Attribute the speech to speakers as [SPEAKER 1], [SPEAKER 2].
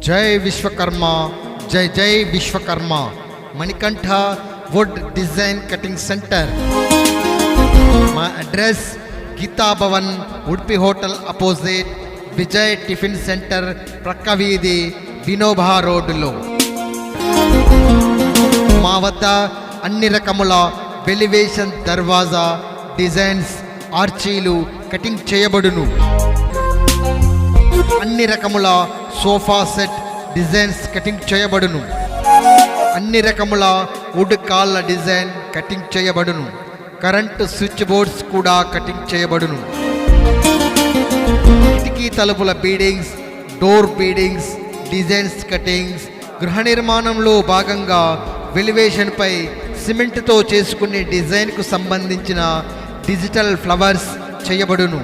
[SPEAKER 1] జై విశ్వకర్మ, జై జై Vishwakarma. Manikanta wood design cutting centre. మా address Geeta Bhavan, Udupi hotel opposite, Vijay tiffin centre ప్రక్క వీధి, వినోబా రోడ్డులో. మా వద్ద అన్ని రకముల వెలివేషన్ దర్వాజా డిజైన్స్, ఆర్చీలు కటింగ్ చేయబడును. అన్ని రకముల సోఫా సెట్ డిజైన్స్ కటింగ్ చేయబడును. అన్ని రకముల వుడ్ కాళ్ళ డిజైన్ కటింగ్ చేయబడును. కరెంటు స్విచ్ బోర్డ్స్ కూడా కటింగ్ చేయబడును. కిటికీ తలుపుల beadings, door beadings, designs cuttings. గృహ నిర్మాణంలో భాగంగా వెలివేషన్పై సిమెంట్తో చేసుకునే డిజైన్కు సంబంధించిన డిజిటల్ ఫ్లవర్స్ చేయబడును.